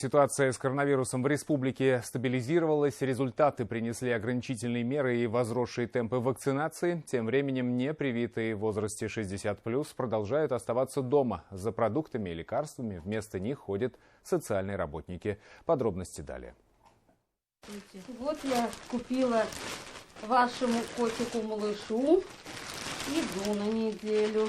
Ситуация с коронавирусом в республике стабилизировалась, результаты принесли ограничительные меры и возросшие темпы вакцинации. Тем временем непривитые в возрасте 60+ продолжают оставаться дома. За продуктами и лекарствами вместо них ходят социальные работники. Подробности далее. Вот я купила вашему котику-малышу еду на неделю.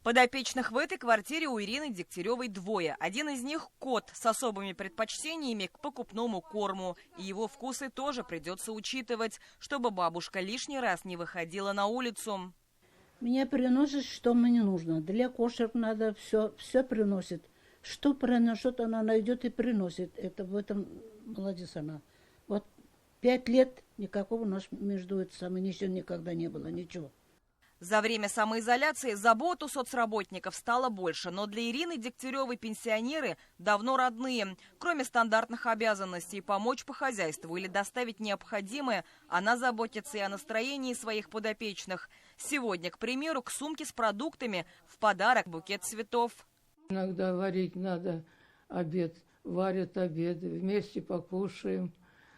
Подопечных в этой квартире у Ирины Дегтяревой двое. Один из них – кот с особыми предпочтениями к покупному корму. И его вкусы тоже придется учитывать, чтобы бабушка лишний раз не выходила на улицу. Мне приносит, что мне нужно. Для кошек надо все приносит. Что приносит, она найдет и приносит. Это в этом молодец она. Вот 5 лет никакого у нас между этими ничего никогда не было, ничего. За время самоизоляции забот у соцработников стало больше, но для Ирины Дегтяревой пенсионеры давно родные. Кроме стандартных обязанностей помочь по хозяйству или доставить необходимое, она заботится и о настроении своих подопечных. Сегодня, к примеру, к сумке с продуктами в подарок букет цветов. Иногда варить надо обед, варят обед, вместе покушаем.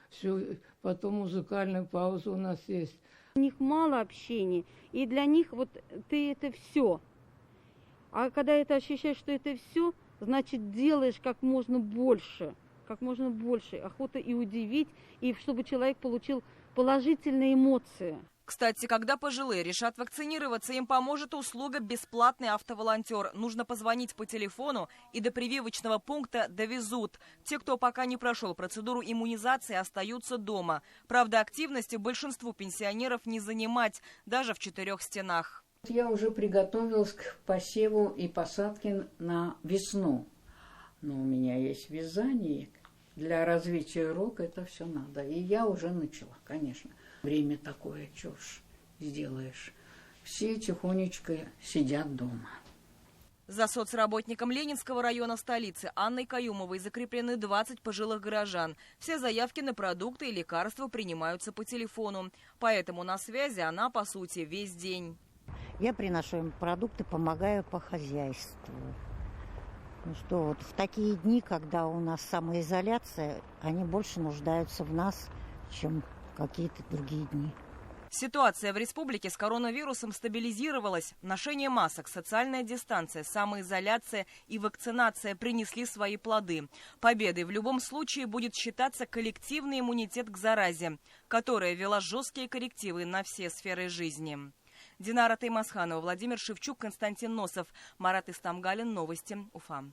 Все, потом музыкальная пауза у нас есть. У них мало общения, и для них вот ты это все. А когда это ощущаешь, что это все, значит делаешь как можно больше. Как можно больше. Охота и удивить, и чтобы человек получил положительные эмоции. Кстати, когда пожилые решат вакцинироваться, им поможет услуга «Бесплатный автоволонтер». Нужно позвонить по телефону, и до прививочного пункта довезут. Те, кто пока не прошел процедуру иммунизации, остаются дома. Правда, активностью большинству пенсионеров не занимать, даже в 4 стенах. Я уже приготовилась к посеву и посадке на весну. Но у меня есть вязание. Для развития рук это все надо. И я уже начала, конечно. Время такое, что ж сделаешь. Все тихонечко сидят дома. За соцработником Ленинского района столицы Анной Каюмовой закреплены 20 пожилых горожан. Все заявки на продукты и лекарства принимаются по телефону. Поэтому на связи она, по сути, весь день. Я приношу им продукты, помогаю по хозяйству. Ну что, вот в такие дни, когда у нас самоизоляция, они больше нуждаются в нас, чем какие-то другие дни. Ситуация в республике с коронавирусом стабилизировалась. Ношение масок, социальная дистанция, самоизоляция и вакцинация принесли свои плоды. Победой в любом случае будет считаться коллективный иммунитет к заразе, которая ввела жесткие коррективы на все сферы жизни. Динара Таймасханова, Владимир Шевчук, Константин Носов, Марат Истамгалин. Новости Уфа.